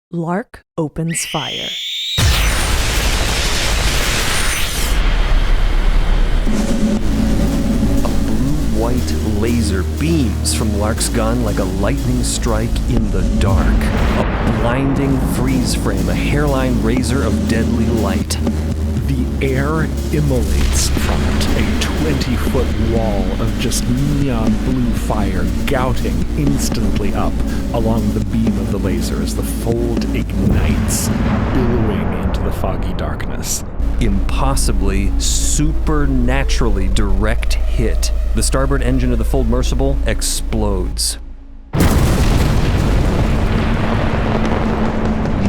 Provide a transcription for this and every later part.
Lark opens fire. White laser beams from Lark's gun like a lightning strike in the dark. A blinding freeze frame, a hairline razor of deadly light. The air immolates from it, a 20-foot wall of just neon blue fire gouting instantly up along the beam of the laser as the fold ignites, billowing into the foggy darkness. Impossibly, supernaturally direct hit. The starboard engine of the Fold Mercible explodes.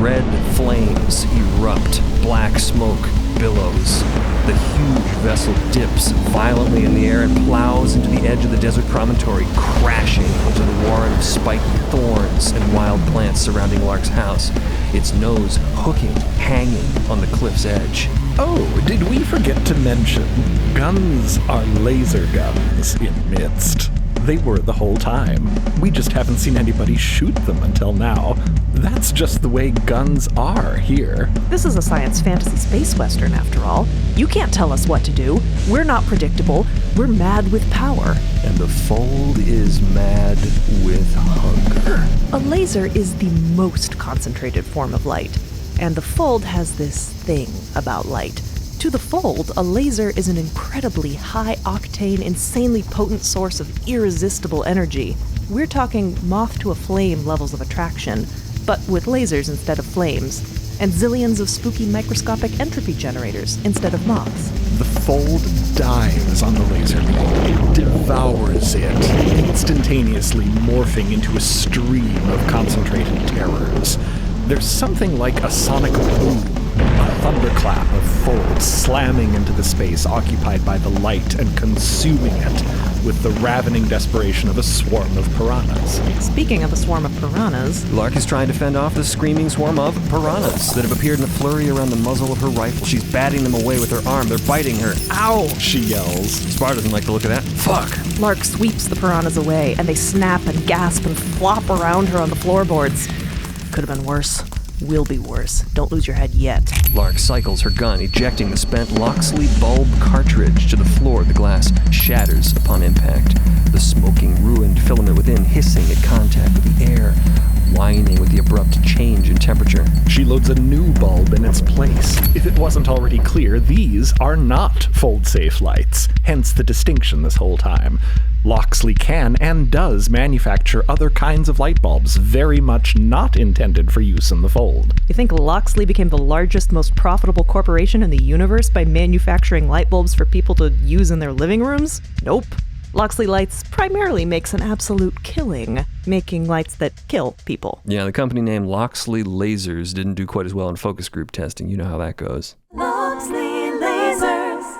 Red flames erupt, black smoke billows. The huge vessel dips violently in the air and plows into the edge of the desert promontory, crashing into the warren of spiked thorns and wild plants surrounding Lark's house, its nose hooking, hanging on the cliff's edge. Oh, did we forget to mention, guns are laser guns in Midst. They were the whole time. We just haven't seen anybody shoot them until now. That's just the way guns are here. This is a science fantasy space western, after all. You can't tell us what to do. We're not predictable. We're mad with power. And the Fold is mad with hunger. A laser is the most concentrated form of light, and the Fold has this thing about light. To the Fold, a laser is an incredibly high-octane, insanely potent source of irresistible energy. We're talking moth to a flame levels of attraction, but with lasers instead of flames, and zillions of spooky microscopic entropy generators instead of moths. The Fold dives on the laser beam. It devours it, instantaneously morphing into a stream of concentrated terrors. There's something like a sonic boom, a thunderclap of folds slamming into the space occupied by the light and consuming it with the ravening desperation of a swarm of piranhas. Speaking of a swarm of piranhas, Lark is trying to fend off the screaming swarm of piranhas that have appeared in a flurry around the muzzle of her rifle. She's batting them away with her arm. They're biting her. Ow! She yells. Spar doesn't like the look of that. Fuck! Lark sweeps the piranhas away, and they snap and gasp and flop around her on the floorboards. Could have been worse. Will be worse. Don't lose your head yet. Lark cycles her gun, ejecting the spent Loxley bulb cartridge to the floor. The glass shatters upon impact. The smoking, ruined filament within hissing at contact with the air, whining with the abrupt change in temperature. She loads a new bulb in its place. If it wasn't already clear, these are not fold-safe lights, hence the distinction this whole time. Loxley can and does manufacture other kinds of light bulbs, very much not intended for use in the Fold. You think Loxley became the largest, most profitable corporation in the universe by manufacturing light bulbs for people to use in their living rooms? Nope. Loxley Lights primarily makes an absolute killing, making lights that kill people. Yeah, the company name Loxley Lasers didn't do quite as well in focus group testing. You know how that goes. Loxley Lasers.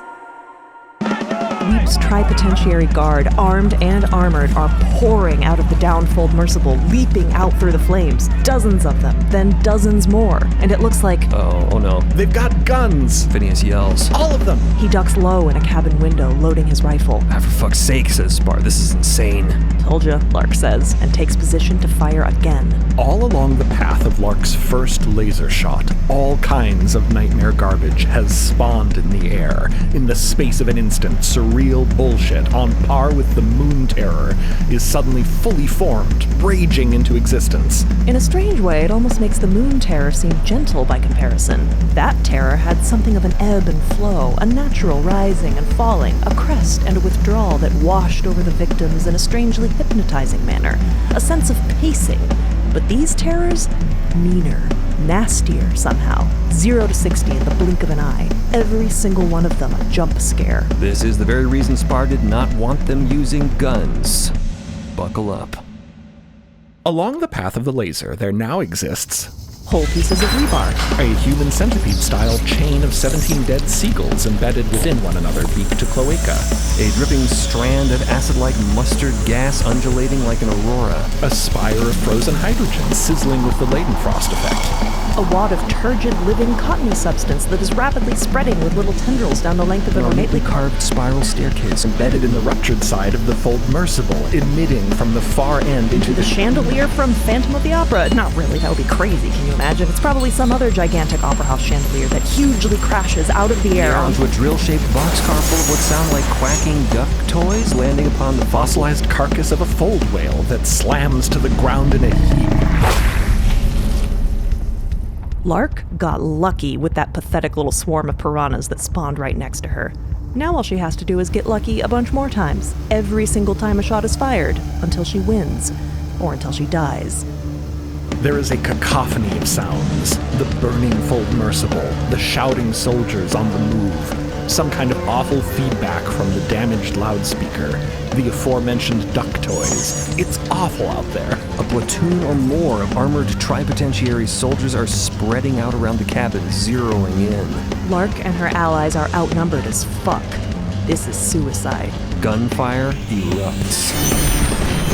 Weep's Tripotentiary Guard, armed and armored, are pouring out of the downfold Mercible, leaping out through the flames. Dozens of them, then dozens more. And it looks like... Oh no. They've got guns! Phineas yells. All of them! He ducks low in a cabin window, loading his rifle. Ah, for fuck's sake, says Spar. This is insane. Told ya, Lark says, and takes position to fire again. All along the path of Lark's first laser shot, all kinds of nightmare garbage has spawned in the air. In the space of an instant, surreal bullshit on par with the Moon Terror is suddenly fully formed, raging into existence. In a strange way, it almost makes the Moon Terror seem gentle by comparison. That terror had something of an ebb and flow, a natural rising and falling, a crest and a withdrawal that washed over the victims in a strangely hypnotizing manner, a sense of pacing. But these terrors, meaner, nastier somehow. 0 to 60 in the blink of an eye. Every single one of them a jump scare. This is the very reason Spar did not want them using guns. Buckle up. Along the path of the laser, there now exists Whole pieces of rebar. a human centipede-style chain of 17 dead seagulls embedded within one another, beak to cloaca. A dripping strand of acid-like mustard gas undulating like an aurora. A spire of frozen hydrogen sizzling with the Leidenfrost effect. A wad of turgid, living, cottony substance that is rapidly spreading with little tendrils down the length of an ornately carved spiral staircase Embedded in the ruptured side of the Fold Mercible, emitting from the far end into the chandelier from Phantom of the Opera. Not really, that would be crazy, can you imagine. It's probably some other gigantic opera house chandelier that hugely crashes out of the air onto a drill-shaped boxcar full of what sound like quacking duck toys landing upon the fossilized carcass of a fold whale that slams to the ground in a heap. Lark got lucky with that pathetic little swarm of piranhas that spawned right next to her. Now all she has to do is get lucky a bunch more times, every single time a shot is fired, until she wins, or until she dies. There is a cacophony of sounds. The burning foldmersible, the shouting soldiers on the move, some kind of awful feedback from the damaged loudspeaker, the aforementioned duck toys. It's awful out there. A platoon or more of armored tripotentiary soldiers are spreading out around the cabin, zeroing in. Lark and her allies are outnumbered as fuck. This is suicide. Gunfire erupts.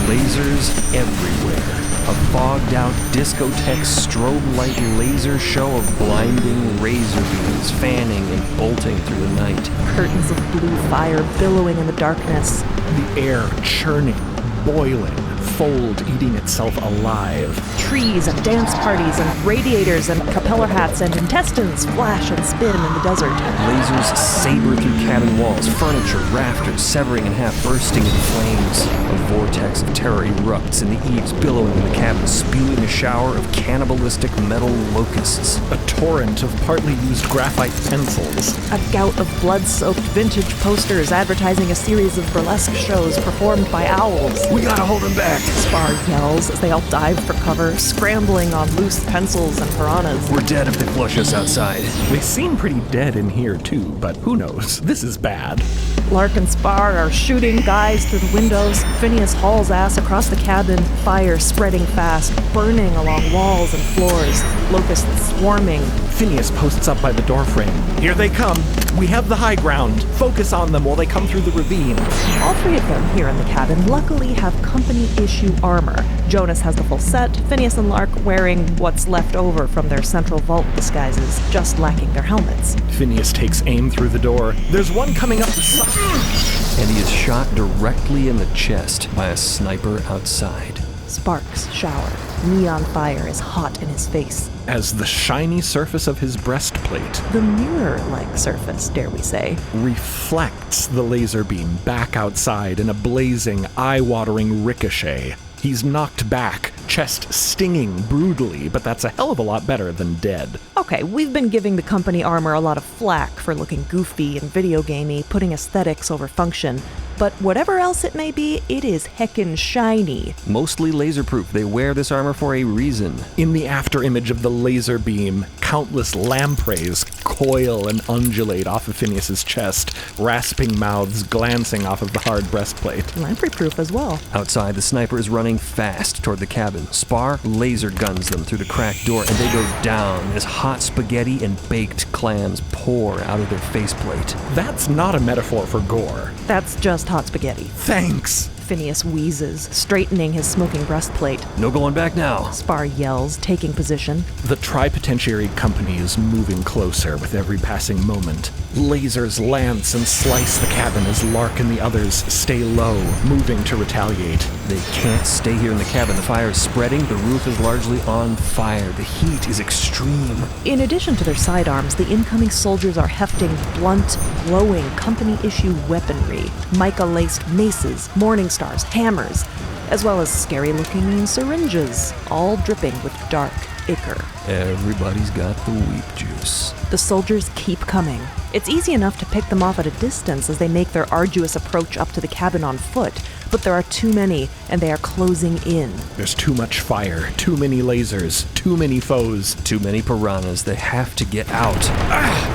Lasers everywhere. A fogged-out discotheque strobe light laser show of blinding razor beams fanning and bolting through the night. Curtains of blue fire billowing in the darkness. The air churning, boiling, fold eating itself alive. Trees and dance parties and radiators and propeller hats and intestines flash and spin in the desert. Lasers saber through cabin walls, furniture, rafters, severing in half, bursting into flames. A vortex of terror erupts in the eaves, billowing in the cabin, spewing a shower of cannibalistic metal locusts. A torrent of partly used graphite pencils. A gout of blood-soaked vintage posters advertising a series of burlesque shows performed by owls. We gotta hold them back! Spar yells as they all dive for cover, scrambling on loose pencils and piranhas. We're dead if they flush us outside. They seem pretty dead in here too, but who knows? This is bad. Lark and Spar are shooting guys through the windows. Phineas hauls ass across the cabin, fire spreading fast, burning along walls and floors, locusts swarming. Phineas posts up by the doorframe. Here they come. We have the high ground. Focus on them while they come through the ravine. All three of them here in the cabin luckily have company-issue armor. Jonas has the full set, Phineas and Lark wearing what's left over from their central vault disguises, just lacking their helmets. Phineas takes aim through the door. There's one coming up the side. And he is shot directly in the chest by a sniper outside. Sparks shower. Neon fire is hot in his face. As the shiny surface of his breastplate, the mirror-like surface, dare we say, reflects the laser beam back outside in a blazing, eye-watering ricochet. He's knocked back, chest stinging brutally, but that's a hell of a lot better than dead. Okay, we've been giving the company armor a lot of flack for looking goofy and video gamey, putting aesthetics over function. But whatever else it may be, it is heckin' shiny. Mostly laserproof. They wear this armor for a reason. In the afterimage of the laser beam, countless lampreys coil and undulate off of Phineas's chest, rasping mouths glancing off of the hard breastplate. Lamprey-proof as well. Outside, the sniper is running fast toward the cabin. Spar laser guns them through the cracked door, and they go down as hot spaghetti and baked clams pour out of their faceplate. That's not a metaphor for gore. That's just hot spaghetti. Thanks. Phineas wheezes, straightening his smoking breastplate. No going back now. Spar yells, taking position. The Tripotentiary Company is moving closer with every passing moment. Lasers lance and slice the cabin as Lark and the others stay low, moving to retaliate. They can't stay here in the cabin. The fire is spreading. The roof is largely on fire. The heat is extreme. In addition to their sidearms, the incoming soldiers are hefting blunt, glowing company-issue weaponry. Mica-laced maces, morning stars, hammers, as well as scary-looking syringes, all dripping with dark ichor. Everybody's got the weep juice. The soldiers keep coming. It's easy enough to pick them off at a distance as they make their arduous approach up to the cabin on foot, but there are too many, and they are closing in. There's too much fire, too many lasers, too many foes. Too many piranhas. They have to get out.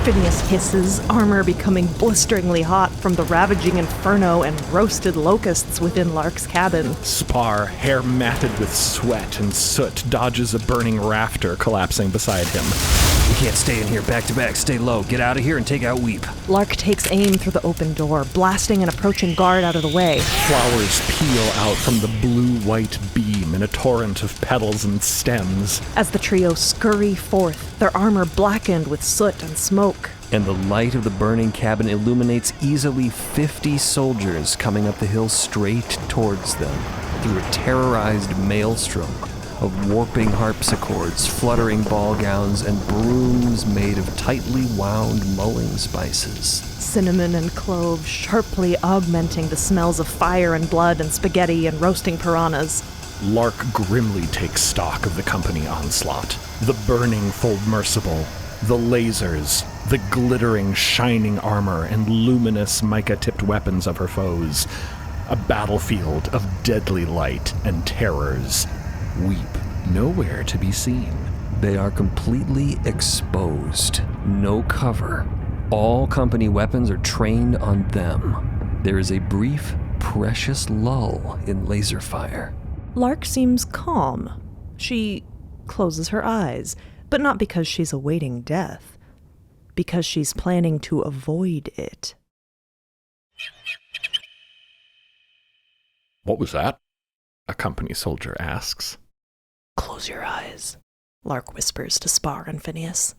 Phineas hisses, armor becoming blisteringly hot from the ravaging inferno and roasted locusts within Lark's cabin. Spar, hair matted with sweat and soot, dodges a burning rafter collapsing beside him. We can't stay in here back to back. Stay low. Get out of here and take out Weep. Lark takes aim through the open door, blasting an approaching guard out of the way. Flowers peel out from the blue-white beam in a torrent of petals and stems. As the trio scurry forth, their armor blackened with soot and smoke. And the light of the burning cabin illuminates easily 50 soldiers coming up the hill straight towards them through a terrorized maelstrom of warping harpsichords, fluttering ball gowns, and brooms made of tightly wound mulling spices. Cinnamon and clove sharply augmenting the smells of fire and blood and spaghetti and roasting piranhas. Lark grimly takes stock of the company onslaught. The burning Foldmercible, the lasers, the glittering, shining armor and luminous mica-tipped weapons of her foes. A battlefield of deadly light and terrors. Weep nowhere to be seen. They are completely exposed. No cover. All company weapons are trained on them. There is a brief, precious lull in laser fire. Lark seems calm. She closes her eyes, but not because she's awaiting death, because she's planning to avoid it. What was that? A company soldier asks. Close your eyes, Lark whispers to Spar and Phineas.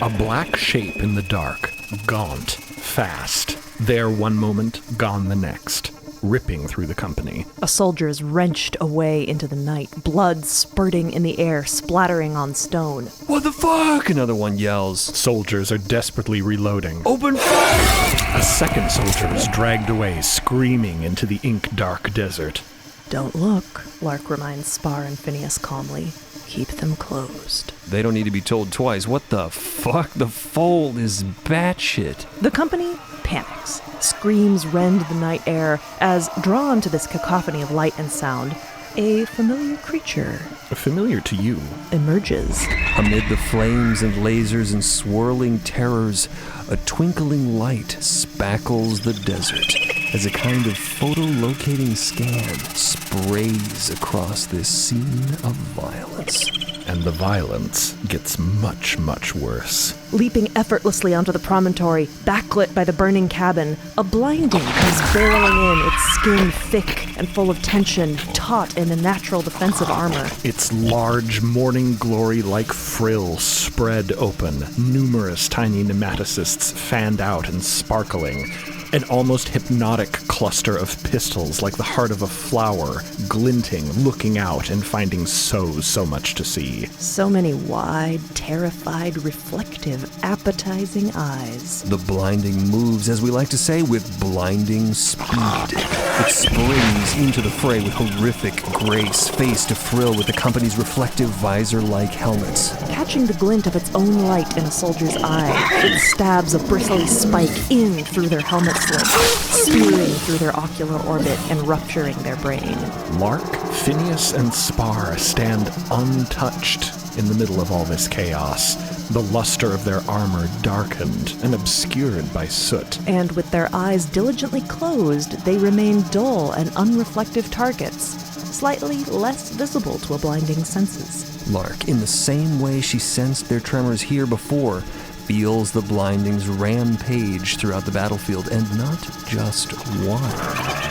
A black shape in the dark, gaunt, fast, there one moment, gone the next, ripping through the company. A soldier is wrenched away into the night, blood spurting in the air, splattering on stone. What the fuck? Another one yells. Soldiers are desperately reloading. Open fire! A second soldier is dragged away, screaming into the ink-dark desert. Don't look, Lark reminds Spar and Phineas calmly. Keep them closed. They don't need to be told twice. What the fuck? The fold is batshit. The company panics. Screams rend the night air as, drawn to this cacophony of light and sound, a familiar creature Familiar to you. emerges. Amid the flames and lasers and swirling terrors, a twinkling light spackles the desert as a kind of photo-locating scan sprays across this scene of violence. And the violence gets much, much worse. Leaping effortlessly onto the promontory, backlit by the burning cabin, a blinding comes barreling in, its skin thick and full of tension, taut in a natural defensive armor. Its large morning glory-like frill spread open, numerous tiny nematocysts fanned out and sparkling. An almost hypnotic cluster of pistils like the heart of a flower, glinting, looking out and finding so much to see. So many wide, terrified, reflective, appetizing eyes. The blinding moves, as we like to say, with blinding speed. It springs into the fray with horrific grace, face to frill with the company's reflective visor-like helmets. Catching the glint of its own light in a soldier's eye, it stabs a bristly spike in through their helmet slit, spearing through their ocular orbit and rupturing their brain. Lark, Phineas, and Spar stand untouched in the middle of all this chaos, the luster of their armor darkened and obscured by soot. And with their eyes diligently closed, they remain dull and unreflective targets, slightly less visible to a blinding senses. Lark, in the same way she sensed their tremors here before, feels the blindings rampage throughout the battlefield, and not just one.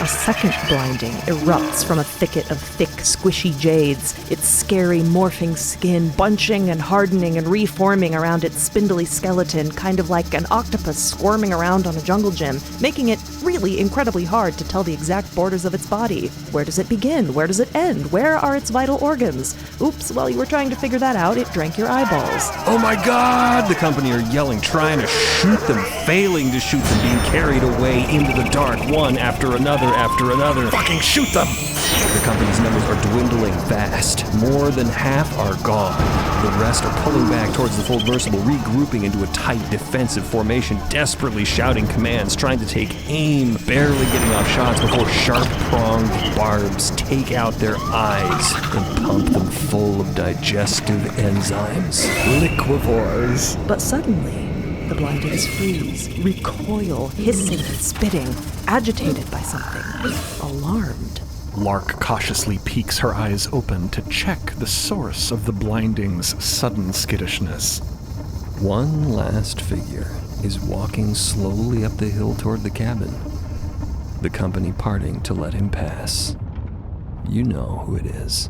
A second blinding erupts from a thicket of thick, squishy jades, its scary, morphing skin bunching and hardening and reforming around its spindly skeleton, kind of like an octopus squirming around on a jungle gym, making it really incredibly hard to tell the exact borders of its body. Where does it begin? Where does it end? Where are its vital organs? Oops, while you were trying to figure that out, it drank your eyeballs. Oh my god! The company are yelling, trying to shoot them, failing to shoot them, being carried away into the dark, one after another after another. Fucking shoot them! The company's numbers are dwindling fast. More than half are gone. The rest are pulling back towards the Foldmercible, regrouping into a tight defensive formation, desperately shouting commands, trying to take aim, barely getting off shots before sharp-pronged barbs take out their eyes and pump them full of digestive enzymes. Liquivores. But suddenly, the blindings freeze, recoil, hissing and spitting, agitated by something, alarmed. Lark cautiously peeks her eyes open to check the source of the blinding's sudden skittishness. One last figure is walking slowly up the hill toward the cabin, the company parting to let him pass. You know who it is.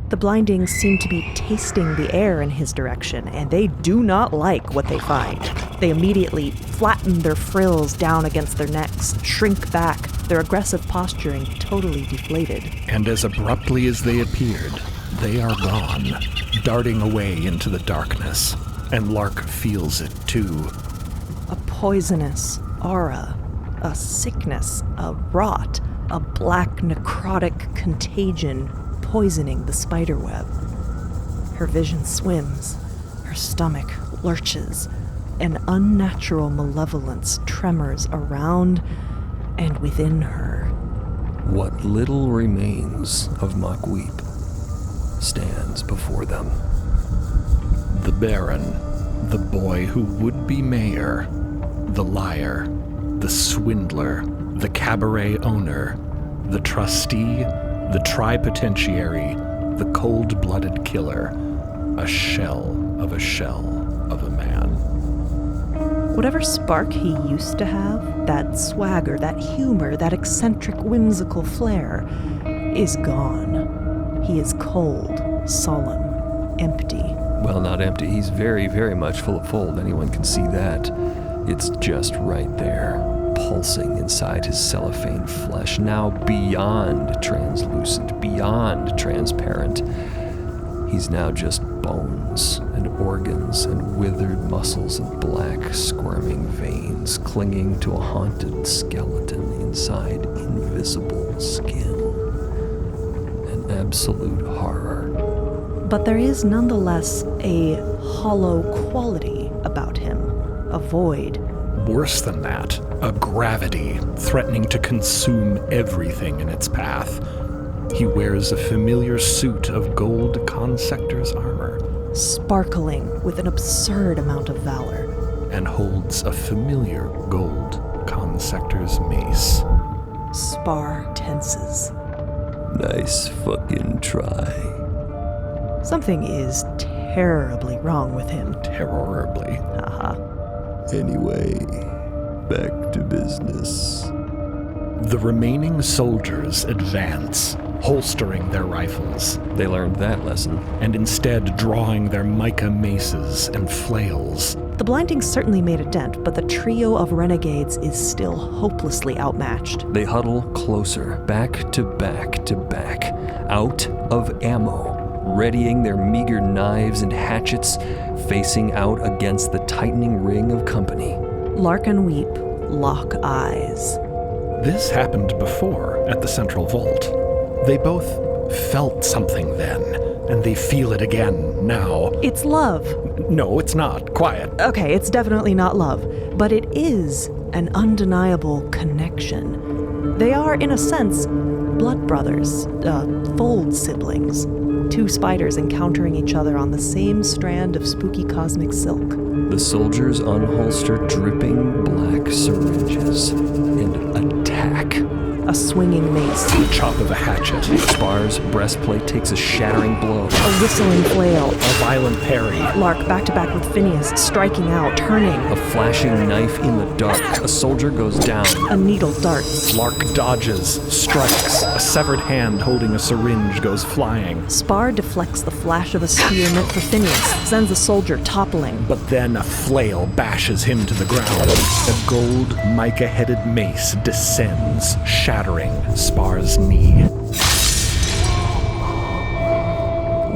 The blindings seem to be tasting the air in his direction, and they do not like what they find. They immediately flatten their frills down against their necks, shrink back, their aggressive posturing totally deflated. And as abruptly as they appeared, they are gone, darting away into the darkness. And Lark feels it too. A poisonous aura, a sickness, a rot, a black necrotic contagion poisoning the spiderweb. Her vision swims, her stomach lurches, an unnatural malevolence tremors around and within her. What little remains of Makweep stands before them. The Baron, the boy who would be mayor, the liar, the swindler, the cabaret owner, the trustee, the tripotentiary, the cold-blooded killer, a shell of a man. Whatever spark he used to have, that swagger, that humor, that eccentric, whimsical flair, is gone. He is cold, solemn, empty. Well, not empty. He's very, very much full of fold. Anyone can see that. It's just right there, pulsing inside his cellophane flesh, now beyond translucent, beyond transparent. He's now just bones and organs and withered muscles and black, squirming veins clinging to a haunted skeleton inside invisible skin. An absolute horror. But there is nonetheless a hollow quality about him, a void. Worse than that, a gravity threatening to consume everything in its path. He wears a familiar suit of gold consector's armor, sparkling with an absurd amount of valor, and holds a familiar gold consector's mace. Spar tenses. Nice fucking try. Something is terribly wrong with him. Terribly. Haha. Anyway, back to business. The remaining soldiers advance, holstering their rifles. They learned that lesson. And instead drawing their mica maces and flails. The blinding certainly made a dent, but the trio of renegades is still hopelessly outmatched. They huddle closer, back to back to back, out of ammo, readying their meager knives and hatchets, facing out against the tightening ring of company. Lark and Weep lock eyes. This happened before at the Central Vault. They both felt something then, and they feel it again now. It's love. No, it's not. Quiet. Okay, it's definitely not love, but it is an undeniable connection. They are, in a sense, blood brothers, fold siblings. Two spiders encountering each other on the same strand of spooky cosmic silk. The soldiers unholster dripping black syringes and attack. A swinging mace. The chop of a hatchet. Spar's breastplate takes a shattering blow. A whistling flail. A violent parry. Lark back to back with Phineas, striking out, turning. A flashing knife in the dark. A soldier goes down. A needle darts. Lark dodges, strikes. A severed hand holding a syringe goes flying. Spar deflects the flash of a spear meant for Phineas, sends the soldier toppling. But then a flail bashes him to the ground. A gold mica-headed mace descends, shattering Spar's knee.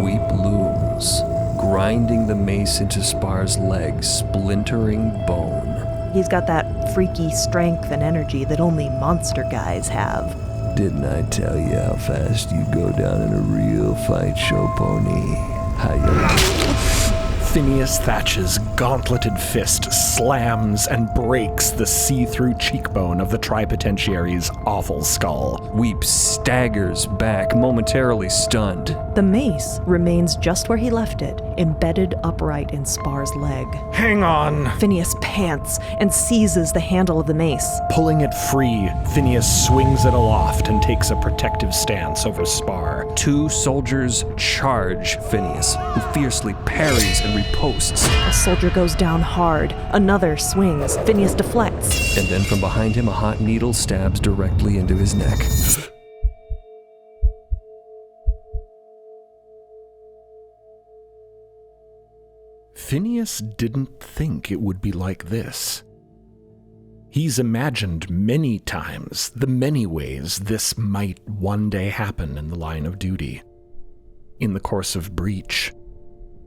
Weep looms, grinding the mace into Spar's leg, splintering bone. He's got that freaky strength and energy that only monster guys have. Didn't I tell you how fast you go down in a real fight show, pony? How you like? Phineas Thatch's gauntleted fist slams and breaks the see-through cheekbone of the tripotentiary's awful skull. Weep staggers back, momentarily stunned. The mace remains just where he left it, embedded upright in Spar's leg. Hang on! Phineas pants and seizes the handle of the mace. Pulling it free, Phineas swings it aloft and takes a protective stance over Spar. Two soldiers charge Phineas, who fiercely parries and riposts. A soldier goes down hard. Another swings. Phineas deflects. And then from behind him, a hot needle stabs directly into his neck. Phineas didn't think it would be like this. He's imagined many times the many ways this might one day happen in the line of duty, in the course of breach,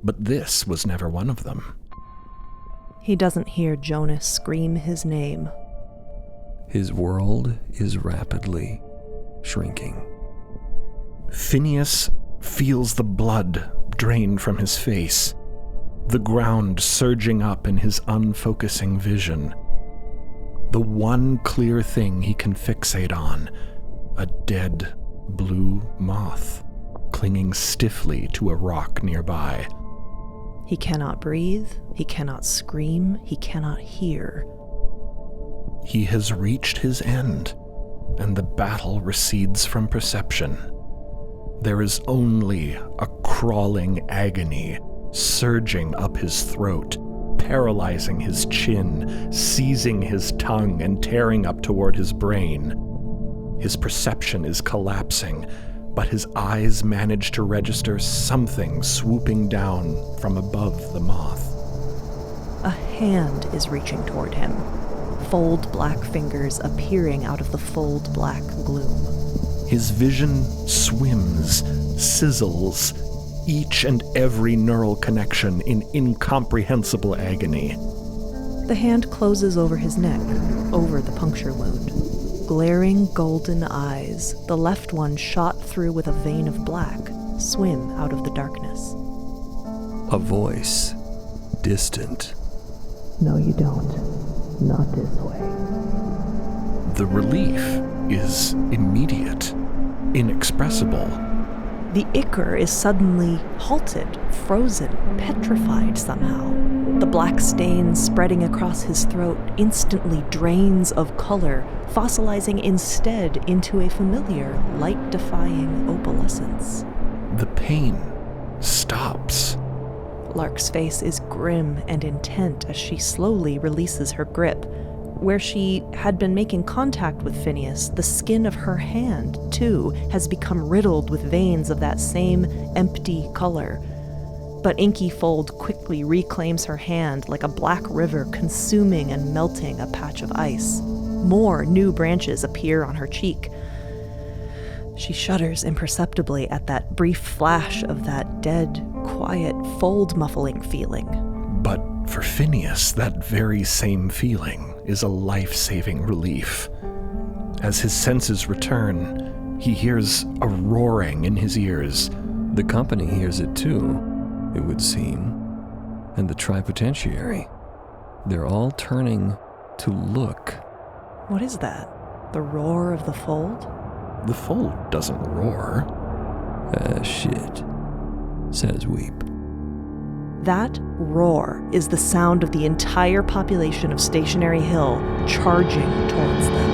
but this was never one of them. He doesn't hear Jonas scream his name. His world is rapidly shrinking. Phineas feels the blood drain from his face, the ground surging up in his unfocusing vision. The one clear thing he can fixate on, a dead blue moth clinging stiffly to a rock nearby. He cannot breathe, he cannot scream, he cannot hear. He has reached his end, and the battle recedes from perception. There is only a crawling agony surging up his throat, paralyzing his chin, seizing his tongue, and tearing up toward his brain. His perception is collapsing, but his eyes manage to register something swooping down from above the moth. A hand is reaching toward him, fold black fingers appearing out of the fold black gloom. His vision swims, sizzles, each and every neural connection in incomprehensible agony. The hand closes over his neck, over the puncture wound. Glaring golden eyes, the left one shot through with a vein of black, swim out of the darkness. A voice, distant. No, you don't. Not this way. The relief is immediate, inexpressible. The ichor is suddenly halted, frozen, petrified somehow. The black stain spreading across his throat instantly drains of color, fossilizing instead into a familiar, light-defying opalescence. The pain stops. Lark's face is grim and intent as she slowly releases her grip. Where she had been making contact with Phineas, the skin of her hand, too, has become riddled with veins of that same empty color. But Inky Fold quickly reclaims her hand like a black river consuming and melting a patch of ice. More new branches appear on her cheek. She shudders imperceptibly at that brief flash of that dead, quiet, fold-muffling feeling. But for Phineas, that very same feeling is a life-saving relief. As his senses return, he hears a roaring in his ears. The company hears it too, it would seem. And the tripotentiary. They're all turning to look. What is that? The roar of the fold? The fold doesn't roar. Shit, says Weep. That roar is the sound of the entire population of Stationary Hill charging towards them.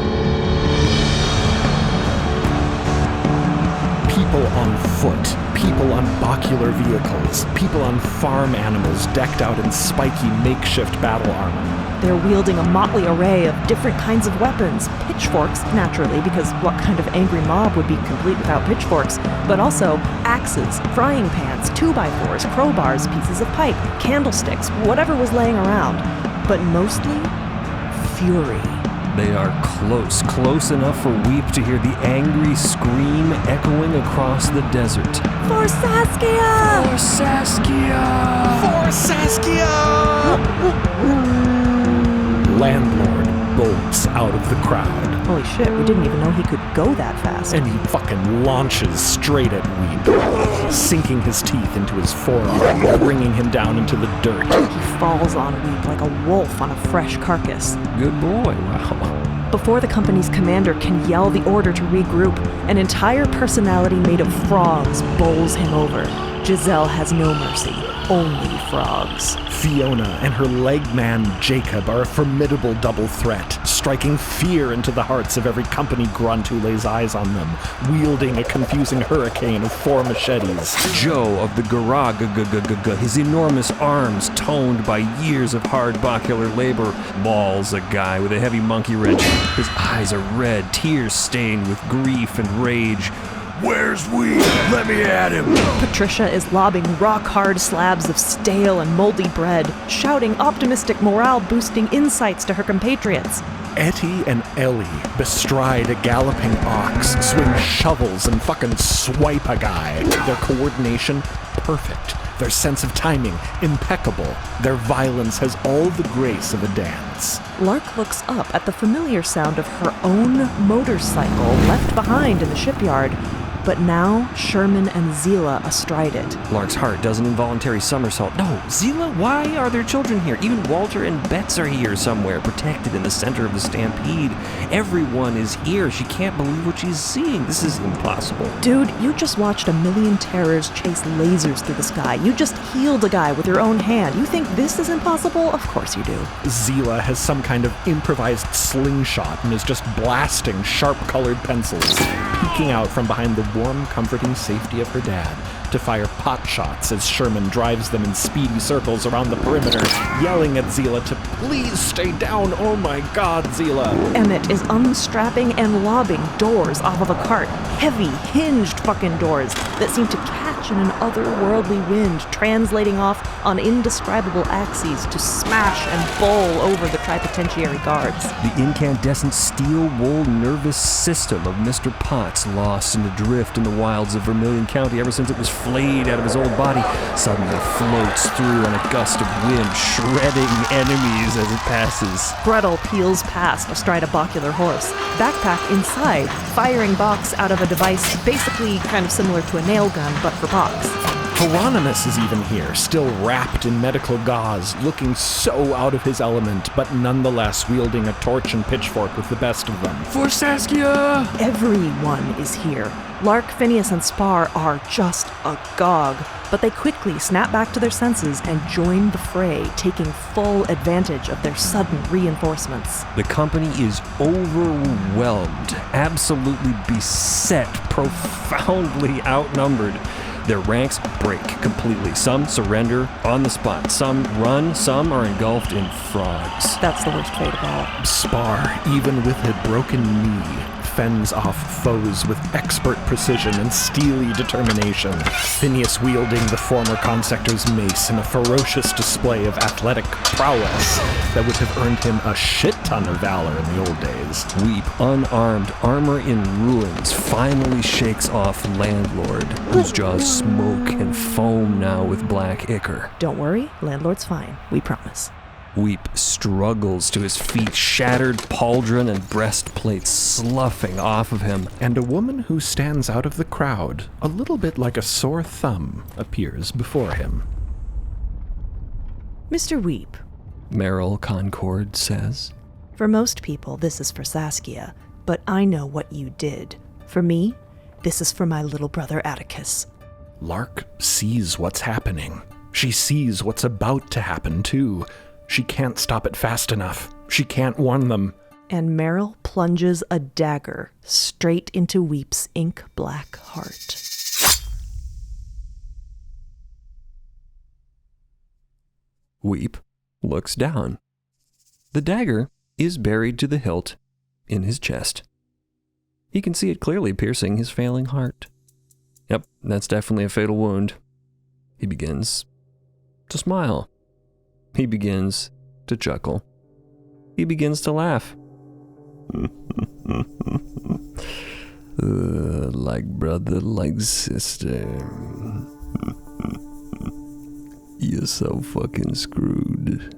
People on foot, people on bacular vehicles, people on farm animals decked out in spiky makeshift battle armor. They're wielding a motley array of different kinds of weapons. Pitchforks, naturally, because what kind of angry mob would be complete without pitchforks? But also axes, frying pans, 2x4s, crowbars, pieces of pipe, candlesticks, whatever was laying around. But mostly, fury. They are close enough for Weep to hear the angry scream echoing across the desert. For Saskia! For Saskia! For Saskia! Landlord bolts out of the crowd. Holy shit, we didn't even know he could go that fast. And he fucking launches straight at Weep, sinking his teeth into his forearm, bringing him down into the dirt. He falls on Weep like a wolf on a fresh carcass. Good boy, wow. Before the company's commander can yell the order to regroup, an entire personality made of frogs bowls him over. Giselle has no mercy, only frogs. Fiona and her leg man Jacob are a formidable double threat, striking fear into the hearts of every company grunt who lays eyes on them, wielding a confusing hurricane of 4 machetes. Joe of the Garag, his enormous arms toned by years of hard bacular labor, mauls a guy with a heavy monkey wrench. His eyes are red, tears stained with grief and rage. Where's Weep? Let me at him! Patricia is lobbing rock-hard slabs of stale and moldy bread, shouting optimistic morale-boosting insights to her compatriots. Etty and Ellie bestride a galloping ox, swing shovels, and fucking swipe a guy. Their coordination, perfect. Their sense of timing, impeccable. Their violence has all the grace of a dance. Lark looks up at the familiar sound of her own motorcycle left behind in the shipyard. But now, Sherman and Zila astride it. Lark's heart does an involuntary somersault. No, Zila, why are there children here? Even Walter and Betts are here somewhere, protected in the center of the stampede. Everyone is here. She can't believe what she's seeing. This is impossible. Dude, you just watched a million terrors chase lasers through the sky. You just healed a guy with your own hand. You think this is impossible? Of course you do. Zila has some kind of improvised slingshot and is just blasting sharp-colored pencils, peeking out from behind the warm, comforting safety of her dad to fire pot shots as Sherman drives them in speedy circles around the perimeter, yelling at Zila to please stay down. Oh my God, Zila. Emmett is unstrapping and lobbing doors off of a cart. Heavy, hinged fucking doors that seem to catch in an otherworldly wind, translating off on indescribable axes to smash and bowl over the tripotentiary guards. The incandescent steel wool nervous system of Mr. Potts, lost in adrift in the wilds of Vermilion County ever since it was flayed out of his old body, suddenly floats through on a gust of wind, shredding enemies as it passes. Gretel peels past astride a bocular horse, backpack inside, firing box out of a device basically kind of similar to a nail gun, but for box. Hieronymus is even here, still wrapped in medical gauze, looking so out of his element, but nonetheless wielding a torch and pitchfork with the best of them. For Saskia! Everyone is here. Lark, Phineas, and Spar are just agog, but they quickly snap back to their senses and join the fray, taking full advantage of their sudden reinforcements. The company is overwhelmed, absolutely beset, profoundly outnumbered. Their ranks break completely. Some surrender on the spot. Some run. Some are engulfed in frogs. That's the worst fate of all. Spar, even with a broken knee, fends off foes with expert precision and steely determination. Phineas wielding the former consector's mace in a ferocious display of athletic prowess that would have earned him a shit ton of valor in the old days. Weep, unarmed, armor in ruins, finally shakes off Landlord, whose jaws smoke and foam now with black ichor. Don't worry, Landlord's fine. We promise. Weep struggles to his feet, shattered pauldron and breastplate sloughing off of him. And a woman who stands out of the crowd, a little bit like a sore thumb, appears before him. Mr. Weep, Merrill Concord says. For most people, this is for Saskia, but I know what you did. For me, this is for my little brother Atticus. Lark sees what's happening. She sees what's about to happen, too. She can't stop it fast enough. She can't warn them. And Merrill plunges a dagger straight into Weep's ink-black heart. Weep looks down. The dagger is buried to the hilt in his chest. He can see it clearly piercing his failing heart. Yep, that's definitely a fatal wound. He begins to smile. He begins to chuckle. He begins to laugh. Like brother, like sister. You're so fucking screwed.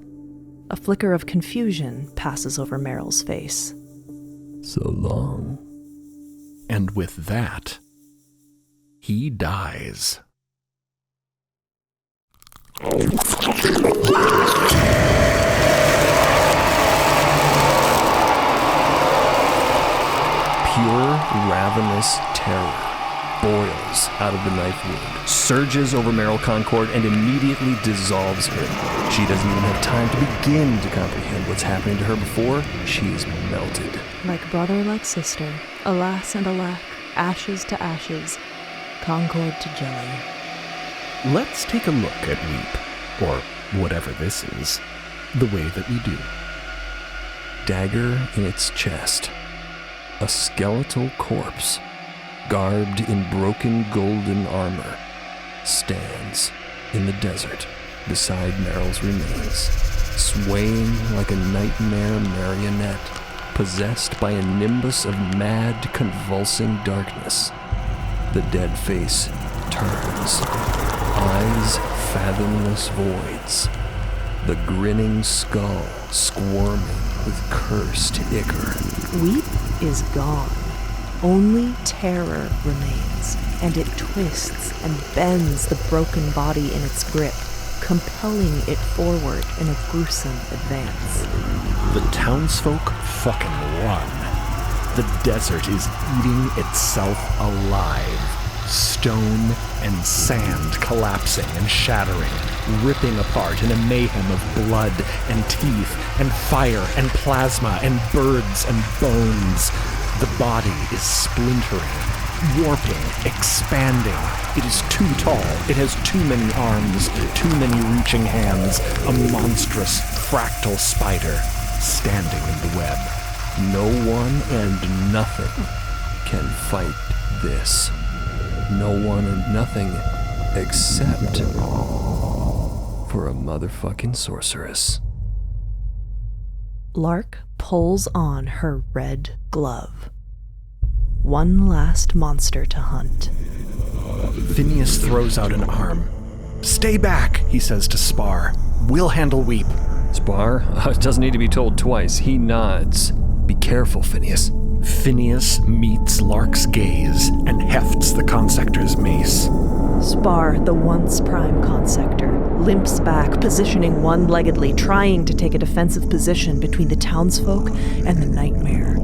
A flicker of confusion passes over Merrill's face. So long. And with that, he dies. Pure, ravenous terror boils out of the knife wound, surges over Merrill Concord, and immediately dissolves her. She doesn't even have time to begin to comprehend what's happening to her before she is melted. Like brother, like sister, alas and alack, ashes to ashes, concord to jelly. Let's take a look at Weep, or whatever this is, the way that we do. Dagger in its chest. A skeletal corpse, garbed in broken golden armor, stands in the desert beside Merrill's remains, swaying like a nightmare marionette possessed by a nimbus of mad, convulsing darkness. The dead face turns, eyes fathomless voids, the grinning skull squirming with cursed ichor. Weep is gone. Only terror remains, and it twists and bends the broken body in its grip, compelling it forward in a gruesome advance. The townsfolk fucking run. The desert is eating itself alive. Stone and sand collapsing and shattering, ripping apart in a mayhem of blood and teeth and fire and plasma and birds and bones. The body is splintering, warping, expanding. It is too tall. It has too many arms, too many reaching hands. A monstrous fractal spider standing in the web. No one and nothing can fight this. No one and nothing except for a motherfucking sorceress. Lark pulls on her red glove. One last monster to hunt. Phineas throws out an arm. "Stay back," he says to Spar. "We'll handle Weep." Spar doesn't need to be told twice. He nods. Be careful, Phineas. Phineas meets Lark's gaze and hefts the consector's mace. Spar, the once prime consector, limps back, positioning one-leggedly, trying to take a defensive position between the townsfolk and the nightmare.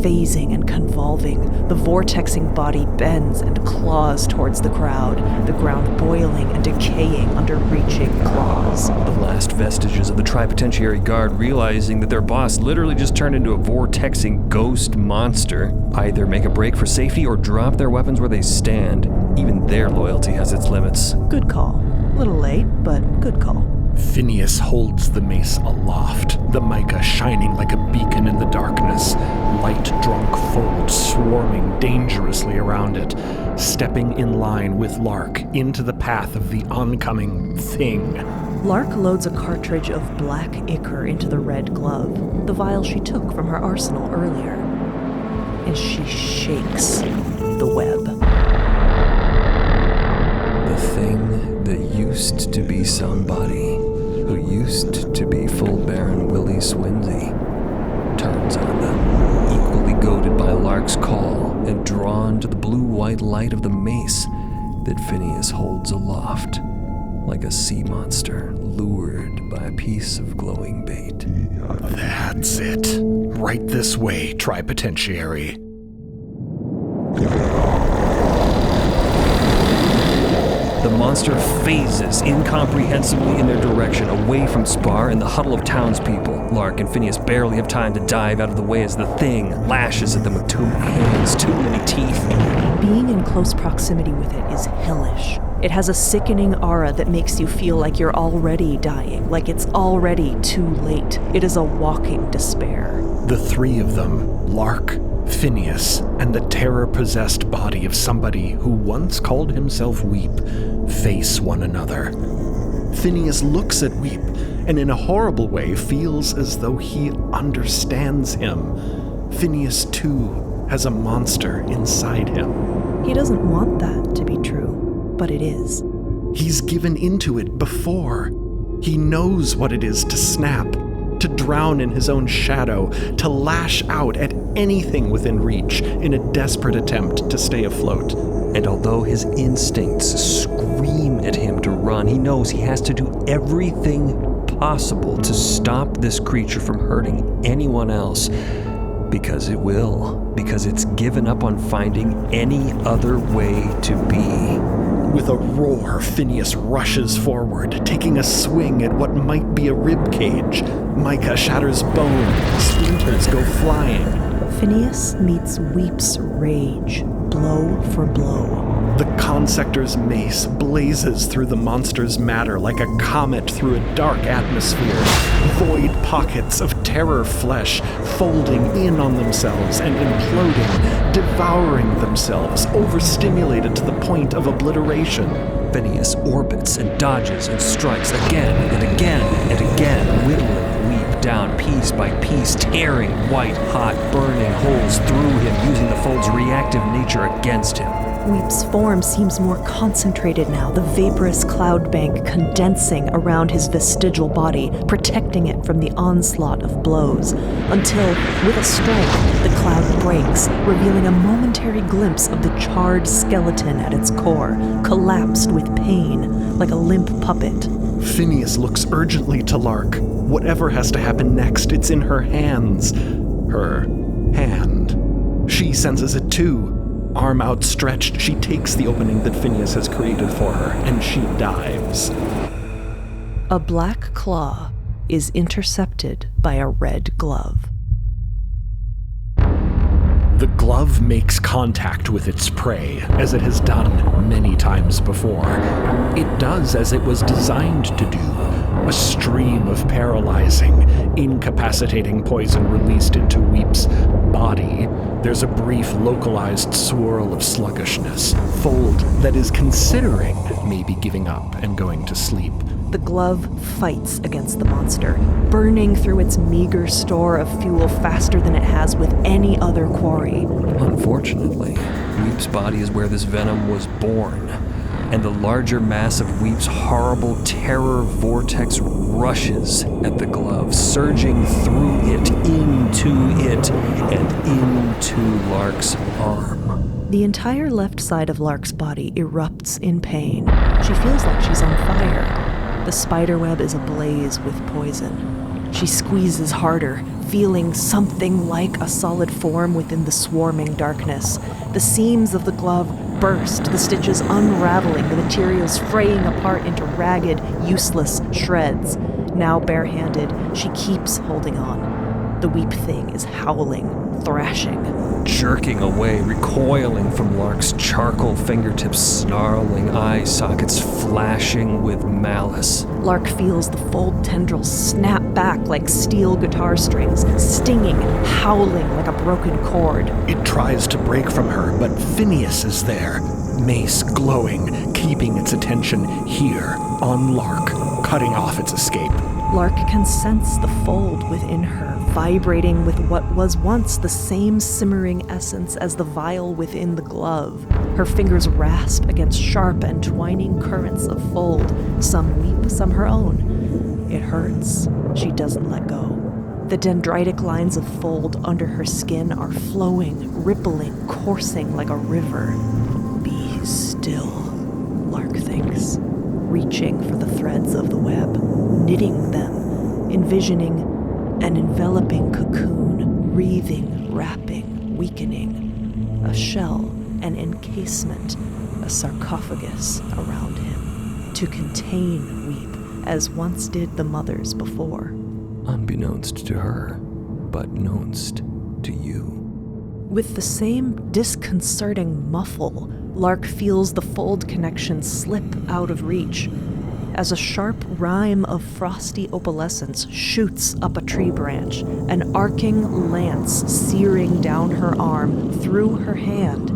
Phasing and convolving, the vortexing body bends and claws towards the crowd, the ground boiling and decaying under reaching claws. The last vestiges of the Tripotentiary Guard, realizing that their boss literally just turned into a vortexing ghost monster, either make a break for safety or drop their weapons where they stand. Even their loyalty has its limits. Good call. A little late, but good call. Phineas holds the mace aloft, the mica shining like a beacon in the darkness, light-drunk folds swarming dangerously around it, stepping in line with Lark into the path of the oncoming thing. Lark loads a cartridge of black ichor into the red glove, the vial she took from her arsenal earlier, and she shakes the web. The thing that used to be somebody, who used to be full Baron Willie Swinsey, turns on them, equally goaded by Lark's call and drawn to the blue-white light of the mace that Phineas holds aloft, like a sea monster lured by a piece of glowing bait. That's it. Right this way, Tripotentiary. The monster phases incomprehensibly in their direction, away from Spar and the huddle of townspeople. Lark and Phineas barely have time to dive out of the way as the thing lashes at them with too many hands, too many teeth. Being in close proximity with it is hellish. It has a sickening aura that makes you feel like you're already dying, like it's already too late. It is a walking despair. The three of them, Lark, Phineas, and the terror-possessed body of somebody who once called himself Weep, face one another. Phineas looks at Weep, and in a horrible way feels as though he understands him. Phineas, too, has a monster inside him. He doesn't want that to be true, but it is. He's given into it before. He knows what it is to snap, to drown in his own shadow, to lash out at anything within reach in a desperate attempt to stay afloat. And although his instincts scream at him to run, he knows he has to do everything possible to stop this creature from hurting anyone else. Because it will. Because it's given up on finding any other way to be. With a roar, Phineas rushes forward, taking a swing at what might be a rib cage. Mica shatters bone, splinters go flying. Phineas meets Weep's rage, blow for blow. The consector's mace blazes through the monster's matter like a comet through a dark atmosphere. Void pockets of terror flesh folding in on themselves and imploding, devouring themselves, overstimulated to the point of obliteration. Phineas orbits and dodges and strikes again and again and again, whittling Weep down piece by piece, tearing white-hot, burning holes through him, using the fold's reactive nature against him. Weep's form seems more concentrated now, the vaporous cloud bank condensing around his vestigial body, protecting it from the onslaught of blows, until, with a strike, the cloud breaks, revealing a momentary glimpse of the charred skeleton at its core, collapsed with pain, like a limp puppet. Phineas looks urgently to Lark. Whatever has to happen next, it's in her hands. Her hand. She senses it too. Arm outstretched, she takes the opening that Phineas has created for her, and she dives. A black claw is intercepted by a red glove. The glove makes contact with its prey, as it has done many times before. It does as it was designed to do. A stream of paralyzing, incapacitating poison released into Weep's body. There's a brief, localized swirl of sluggishness. Fold that is considering maybe giving up and going to sleep. The glove fights against the monster, burning through its meager store of fuel faster than it has with any other quarry. Unfortunately, Weep's body is where this venom was born, and the larger mass of Weep's horrible terror vortex rushes at the glove, surging through it, and into Lark's arm. The entire left side of Lark's body erupts in pain. She feels like she's on fire. The spiderweb is ablaze with poison. She squeezes harder, feeling something like a solid form within the swarming darkness. The seams of the glove burst, the stitches unraveling, the materials fraying apart into ragged, useless shreds. Now barehanded, she keeps holding on. The Weep thing is howling, thrashing. Jerking away, recoiling from Lark's charcoal fingertips, snarling eye sockets flashing with malice. Lark feels the fold tendrils snap back like steel guitar strings, stinging, howling like a broken cord. It tries to break from her, but Phineas is there, mace glowing, keeping its attention here, on Lark, cutting off its escape. Lark can sense the fold within her, vibrating with what was once the same simmering essence as the vial within the glove. Her fingers rasp against sharp and twining currents of fold, some Weep, some her own. It hurts. She doesn't let go. The dendritic lines of fold under her skin are flowing, rippling, coursing like a river. Be still, Lark thinks, reaching for the threads of the web, knitting them, envisioning an enveloping cocoon, wreathing, wrapping, weakening, a shell, an encasement, a sarcophagus around him, to contain Weep, as once did the mothers before. Unbeknownst to her, but knownst to you. With the same disconcerting muffle, Lark feels the fold connection slip out of reach, as a sharp rime of frosty opalescence shoots up a tree branch, an arcing lance searing down her arm, through her hand,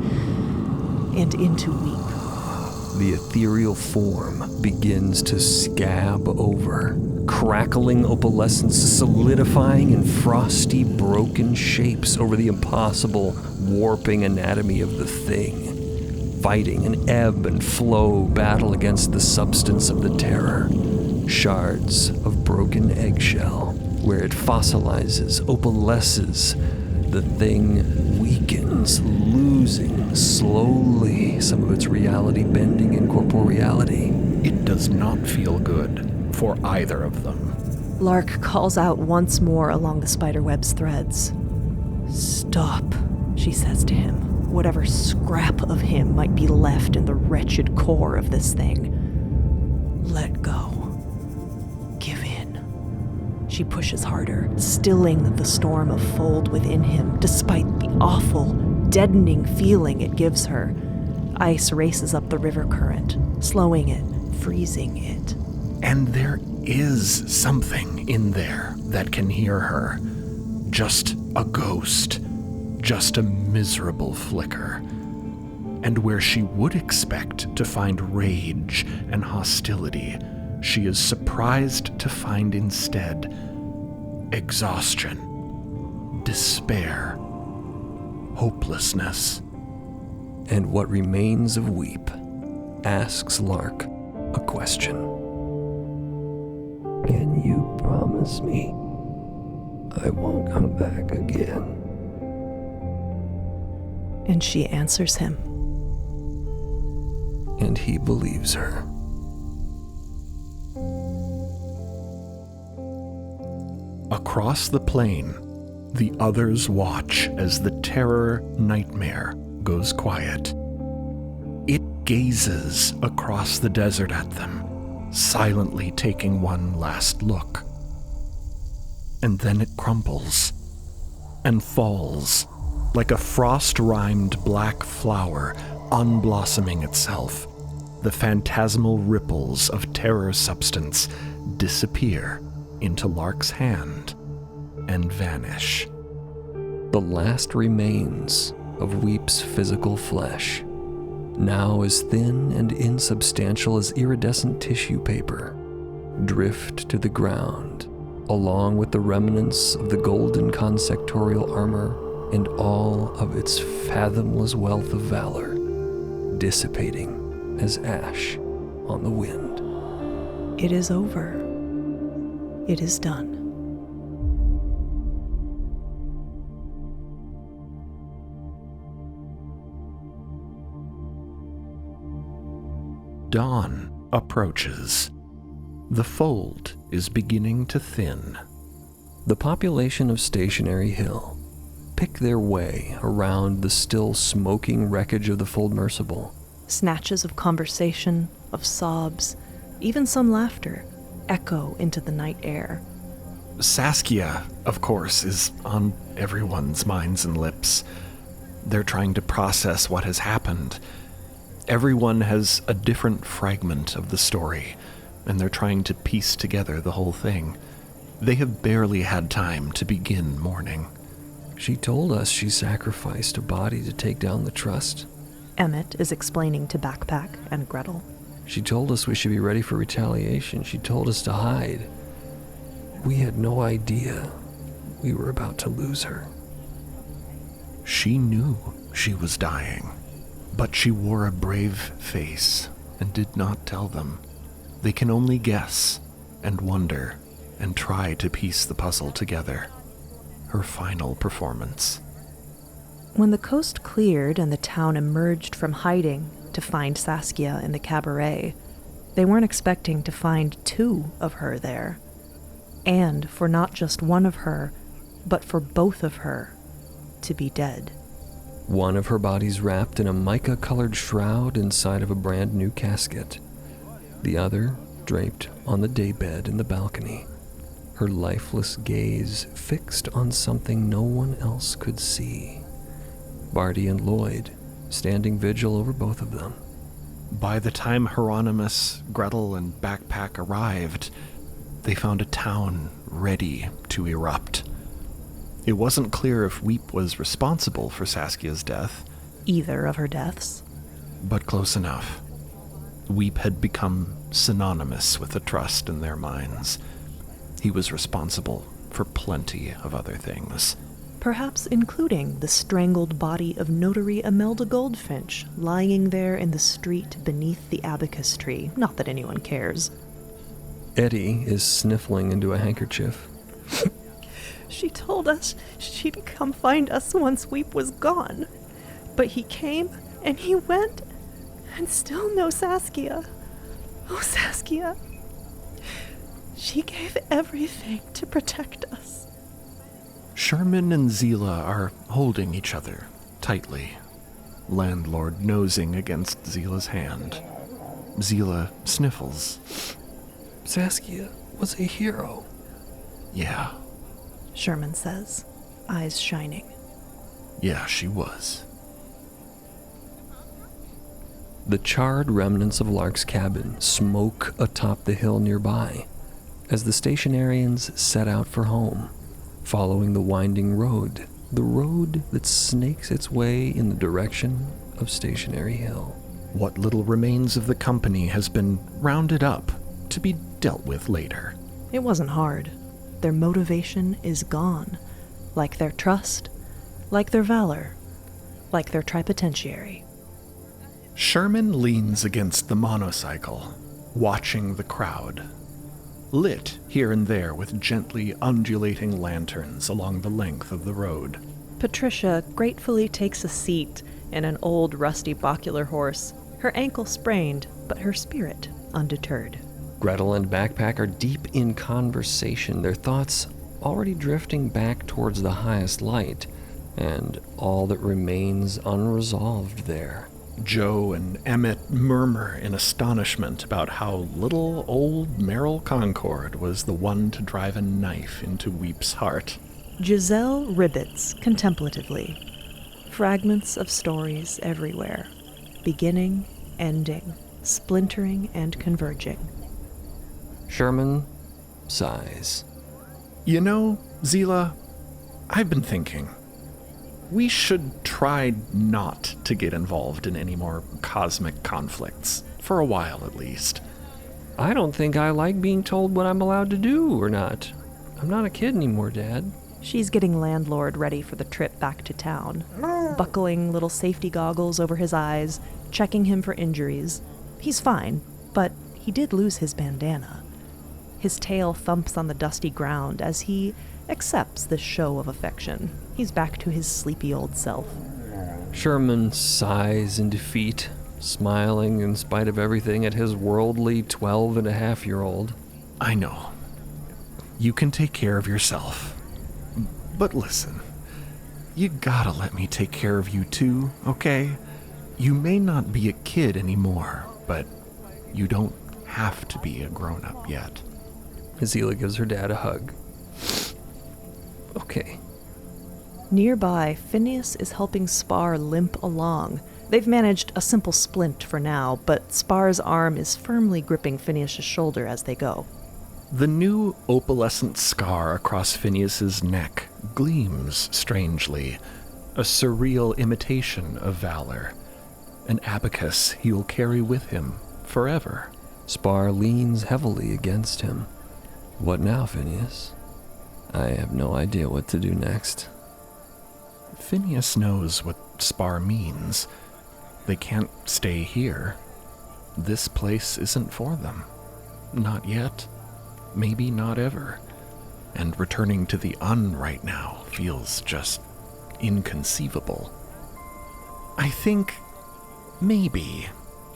and into Weep. The ethereal form begins to scab over, crackling opalescence solidifying in frosty, broken shapes over the impossible, warping anatomy of the thing. Fighting an ebb and flow battle against the substance of the terror. Shards of broken eggshell, where it fossilizes, opalesces, the thing weakens, losing slowly some of its reality-bending incorporeality. It does not feel good for either of them. Lark calls out once more along the spiderweb's threads. Stop, she says to him. Whatever scrap of him might be left in the wretched core of this thing. Let go. Give in. She pushes harder, stilling the storm of fold within him, despite the awful, deadening feeling it gives her. Ice races up the river current, slowing it, freezing it. And there is something in there that can hear her. Just a ghost. Just a miserable flicker. And where she would expect to find rage and hostility, she is surprised to find instead exhaustion, despair, hopelessness. And what remains of Weep asks Lark a question. Can you promise me I won't come back again? And she answers him. And he believes her. Across the plain, the others watch as the terror nightmare goes quiet. It gazes across the desert at them, silently taking one last look. And then it crumbles and falls like a frost-rimed black flower unblossoming itself. The phantasmal ripples of terror substance disappear into Lark's hand and vanish. The last remains of Weep's physical flesh, now as thin and insubstantial as iridescent tissue paper, drift to the ground, along with the remnants of the golden consectorial armor and all of its fathomless wealth of valor, dissipating as ash on the wind. It is over. It is done. Dawn approaches. The fold is beginning to thin. The population of Stationary Hill pick their way around the still smoking wreckage of the Foldmercible. Snatches of conversation, of sobs, even some laughter, echo into the night air. Saskia, of course, is on everyone's minds and lips. They're trying to process what has happened. Everyone has a different fragment of the story, and they're trying to piece together the whole thing. They have barely had time to begin mourning. She told us she sacrificed a body to take down the trust. Emmett is explaining to Backpack and Gretel. She told us we should be ready for retaliation. She told us to hide. We had no idea we were about to lose her. She knew she was dying, but she wore a brave face and did not tell them. They can only guess and wonder and try to piece the puzzle together. Her final performance. When the coast cleared and the town emerged from hiding to find Saskia in the cabaret, they weren't expecting to find two of her there. And for not just one of her, but for both of her to be dead. One of her bodies wrapped in a mica-colored shroud inside of a brand new casket. The other draped on the daybed in the balcony, her lifeless gaze fixed on something no one else could see. Barty and Lloyd standing vigil over both of them. By the time Hieronymus, Gretel, and Backpack arrived, they found a town ready to erupt. It wasn't clear if Weep was responsible for Saskia's death. Either of her deaths. But close enough. Weep had become synonymous with the trust in their minds. He was responsible for plenty of other things. Perhaps including the strangled body of notary Imelda Goldfinch, lying there in the street beneath the abacus tree. Not that anyone cares. Eddie is sniffling into a handkerchief. She told us she'd come find us once Weep was gone. But he came, and he went, and still no Saskia. Oh, Saskia. She gave everything to protect us. Sherman and Zila are holding each other tightly, landlord nosing against Zila's hand. Zila sniffles. Saskia was a hero. Yeah. Sherman says, eyes shining. Yeah, she was. The charred remnants of Lark's cabin smoke atop the hill nearby as the Stationarians set out for home, following the winding road, the road that snakes its way in the direction of Stationary Hill. What little remains of the company has been rounded up to be dealt with later. It wasn't hard. their motivation is gone, like their trust, like their valor, like their tripotentiary. Sherman leans against the monocycle, watching the crowd, lit here and there with gently undulating lanterns along the length of the road. Patricia gratefully takes a seat in an old rusty bocular horse, her ankle sprained, but her spirit undeterred. Gretel and Backpack are deep in conversation, their thoughts already drifting back towards the highest light, and all that remains unresolved there. Joe and Emmett murmur in astonishment about how little old Merrill Concord was the one to drive a knife into Weep's heart. Giselle ribbits contemplatively. Fragments of stories everywhere, beginning, ending, splintering, and converging. Sherman sighs. You know, Zila, I've been thinking. We should try not to get involved in any more cosmic conflicts, for a while at least. I don't think I like being told what I'm allowed to do or not. I'm not a kid anymore, Dad. She's getting landlord ready for the trip back to town, buckling little safety goggles over his eyes, checking him for injuries. He's fine, but he did lose his bandana. His tail thumps on the dusty ground as he accepts this show of affection. He's back to his sleepy old self. Sherman sighs in defeat, smiling in spite of everything at his worldly 12-and-a-half-year-old. I know. You can take care of yourself. But listen, you gotta let me take care of you too, okay? You may not be a kid anymore, but you don't have to be a grown-up yet. Azila gives her dad a hug. Okay. Nearby, Phineas is helping Spar limp along. They've managed a simple splint for now, but Spar's arm is firmly gripping Phineas's shoulder as they go. The new opalescent scar across Phineas's neck gleams strangely, a surreal imitation of valor, an abacus he will carry with him forever. Spar leans heavily against him. What now, Phineas? I have no idea what to do next. Phineas knows what Spar means. They can't stay here. This place isn't for them. Not yet. Maybe not ever. And returning to the right now feels just inconceivable. I think maybe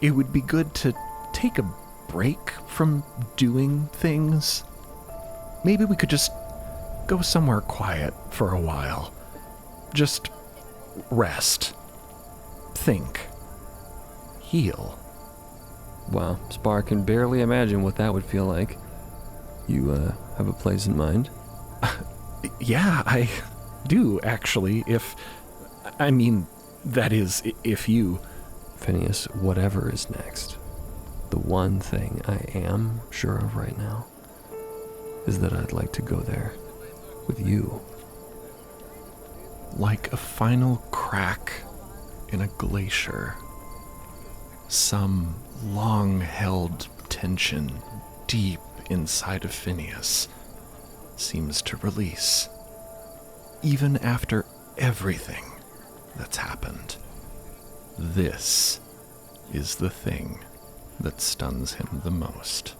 it would be good to take a break from doing things. Maybe we could just go somewhere quiet for a while. Just rest. Think. Heal. Wow, Spar can barely imagine what that would feel like. You, have a place in mind? Yeah, I do, actually, if you... Phineas, whatever is next, the one thing I am sure of right now is that I'd like to go there with you. Like a final crack in a glacier. Some long-held tension deep inside of Phineas seems to release. Even after everything that's happened. This is the thing that stuns him the most.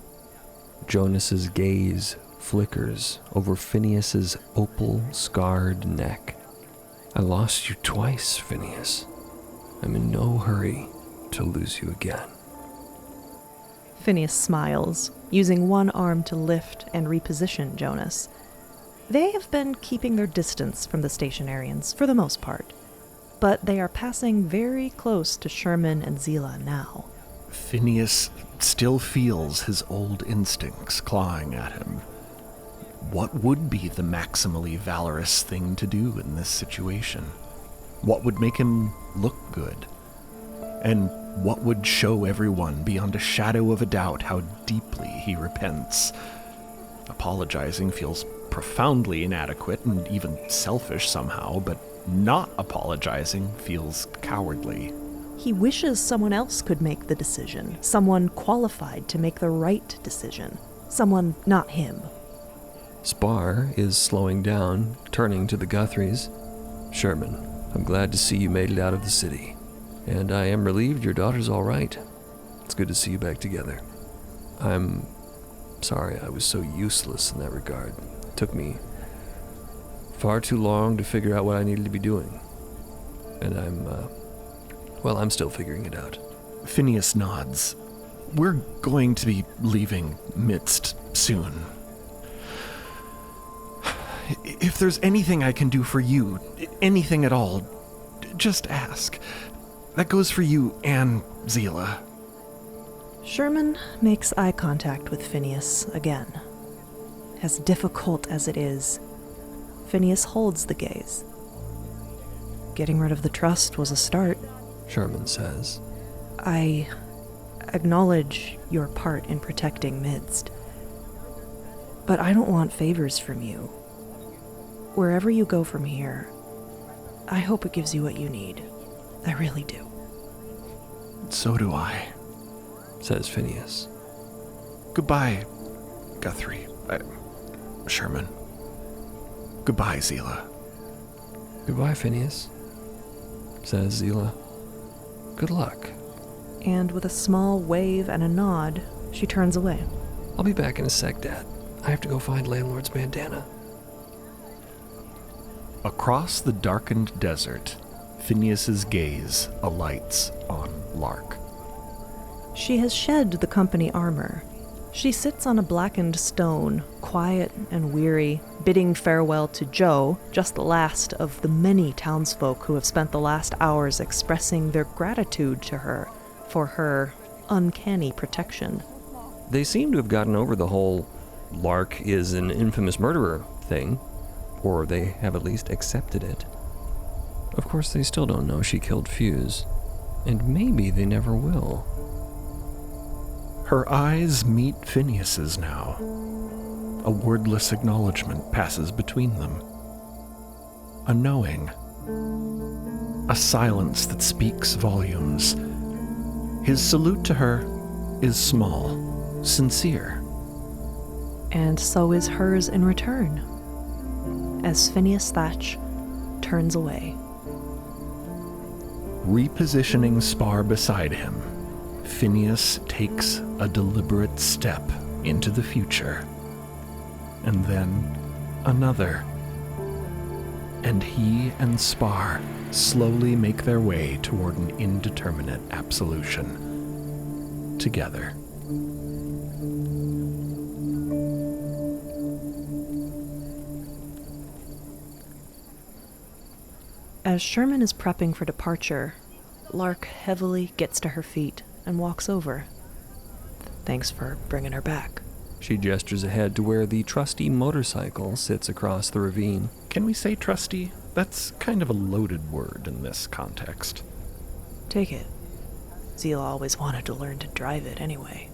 Jonas's gaze flickers over Phineas's opal-scarred neck. I lost you twice, Phineas. I'm in no hurry to lose you again. Phineas smiles, using one arm to lift and reposition Jonas. They have been keeping their distance from the Stationarians for the most part, but they are passing very close to Sherman and Zila now. Phineas still feels his old instincts clawing at him. What would be the maximally valorous thing to do in this situation? What would make him look good? And what would show everyone beyond a shadow of a doubt how deeply he repents? Apologizing feels profoundly inadequate and even selfish somehow, but not apologizing feels cowardly. He wishes someone else could make the decision, someone qualified to make the right decision, someone not him. Spar is slowing down, turning to the Guthries. Sherman, I'm glad to see you made it out of the city. And I am relieved your daughter's all right. It's good to see you back together. I'm sorry I was so useless in that regard. It took me far too long to figure out what I needed to be doing. And I'm still figuring it out. Phineas nods. We're going to be leaving Midst soon. If there's anything I can do for you, anything at all, just ask. That goes for you and Zila. Sherman makes eye contact with Phineas again. As difficult as it is, Phineas holds the gaze. Getting rid of the trust was a start. Sherman says. I acknowledge your part in protecting Midst. But I don't want favors from you. Wherever you go from here, I hope it gives you what you need. I really do. So do I, says Phineas. Goodbye, Guthrie. Sherman. Goodbye, Zila. Goodbye, Phineas, says Zila. Good luck. And with a small wave and a nod, she turns away. I'll be back in a sec, Dad. I have to go find Landlord's bandana. Across the darkened desert, Phineas's gaze alights on Lark. She has shed the company armor. She sits on a blackened stone, quiet and weary, bidding farewell to Joe, just the last of the many townsfolk who have spent the last hours expressing their gratitude to her for her uncanny protection. They seem to have gotten over the whole Lark is an infamous murderer thing, or they have at least accepted it. Of course, they still don't know she killed Fuse, and maybe they never will. Her eyes meet Phineas's now. A wordless acknowledgement passes between them. A knowing. A silence that speaks volumes. His salute to her is small, sincere. And so is hers in return, as Phineas Thatch turns away. Repositioning Spar beside him, Phineas takes a deliberate step into the future. And then another. And he and Spar slowly make their way toward an indeterminate absolution. Together. As Sherman is prepping for departure, Lark heavily gets to her feet and walks over. Thanks for bringing her back. She gestures ahead to where the trusty motorcycle sits across the ravine. Can we say trusty? That's kind of a loaded word in this context. Take it. Zila always wanted to learn to drive it anyway.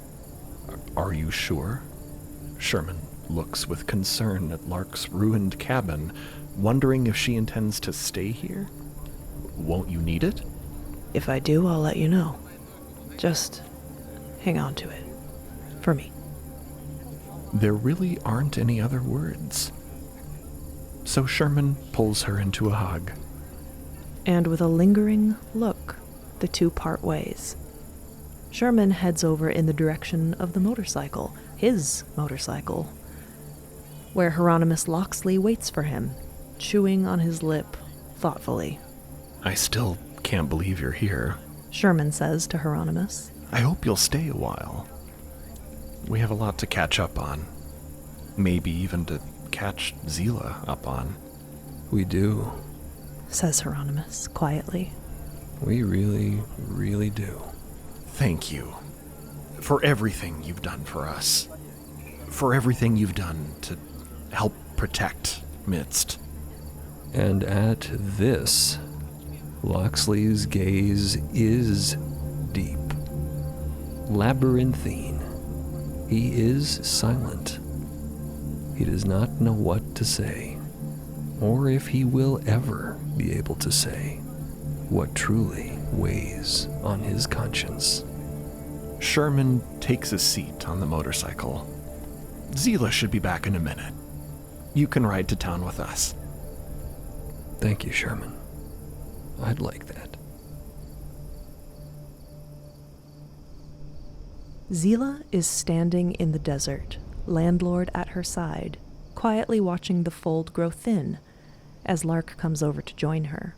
Are you sure? Sherman looks with concern at Lark's ruined cabin, wondering if she intends to stay here. Won't you need it? If I do, I'll let you know. Just hang on to it. For me. There really aren't any other words. So Sherman pulls her into a hug. And with a lingering look, the two part ways. Sherman heads over in the direction of the motorcycle, his motorcycle, where Hieronymus Loxley waits for him, chewing on his lip thoughtfully. I still can't believe you're here, Sherman says to Hieronymus. I hope you'll stay a while. We have a lot to catch up on. Maybe even to catch Zila up on. We do, says Hieronymus quietly. We really, really do. Thank you for everything you've done for us. For everything you've done to help protect Midst. And at this, Loxley's gaze is deep, labyrinthine. He is silent. He does not know what to say, or if he will ever be able to say what truly weighs on his conscience. Sherman takes a seat on the motorcycle. Zila should be back in a minute. you can ride to town with us. Thank you, Sherman. I'd like that. Zila is standing in the desert, landlord at her side, quietly watching the fold grow thin as Lark comes over to join her.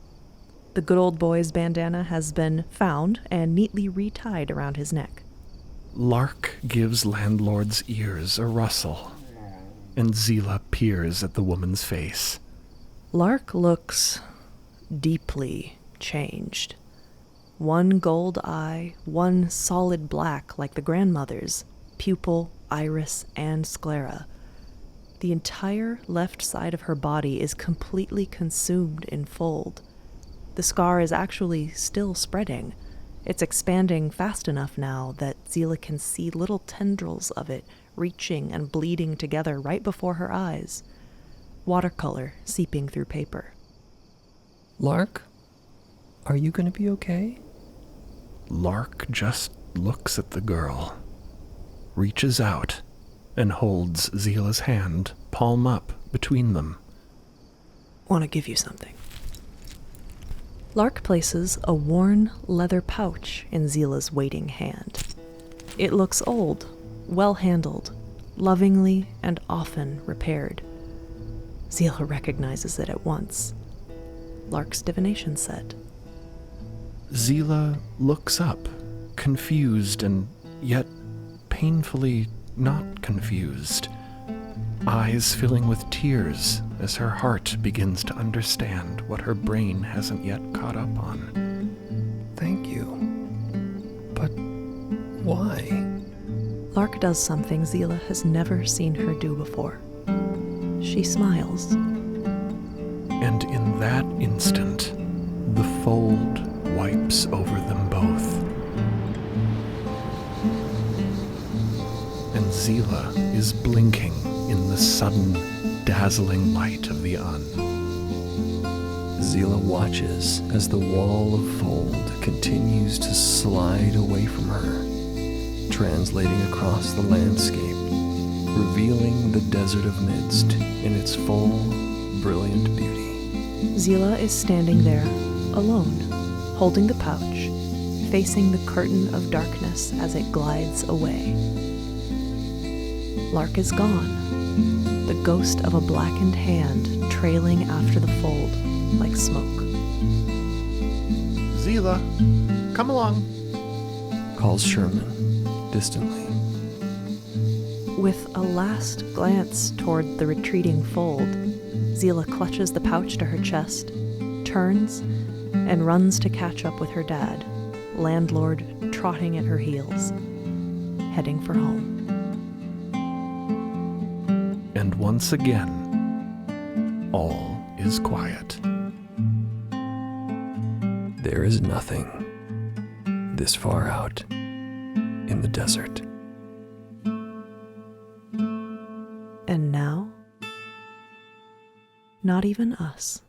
The good old boy's bandana has been found and neatly retied around his neck. Lark gives landlord's ears a rustle, and Zila peers at the woman's face. Lark looks deeply changed. One gold eye, one solid black like the grandmother's, pupil, iris, and sclera. The entire left side of her body is completely consumed in fold. The scar is actually still spreading. It's expanding fast enough now that Zila can see little tendrils of it reaching and bleeding together right before her eyes. Watercolor seeping through paper. Lark, are you going to be okay? Lark just looks at the girl, reaches out, and holds Zila's hand, palm up, between them. Want to give you something. Lark places a worn leather pouch in Zila's waiting hand. It looks old, well-handled, lovingly and often repaired. Zila recognizes it at once. Lark's divination set. Zila looks up, confused and yet painfully not confused, eyes filling with tears as her heart begins to understand what her brain hasn't yet caught up on. Thank you. But why? Lark does something Zila has never seen her do before. She smiles. And in that instant, the fold wipes over them both. And Zila is blinking in the sudden, dazzling light of the Un. Zila watches as the wall of fold continues to slide away from her, translating across the landscape, revealing the desert of Midst in its full, brilliant beauty. Zila is standing there, alone, holding the pouch, facing the curtain of darkness as it glides away. Lark is gone, the ghost of a blackened hand trailing after the fold like smoke. Zila, come along, calls Sherman, distantly. With a last glance toward the retreating fold, Zila clutches the pouch to her chest, turns, and runs to catch up with her dad, landlord trotting at her heels, heading for home. And once again, all is quiet. There is nothing this far out in the desert. And now, not even us.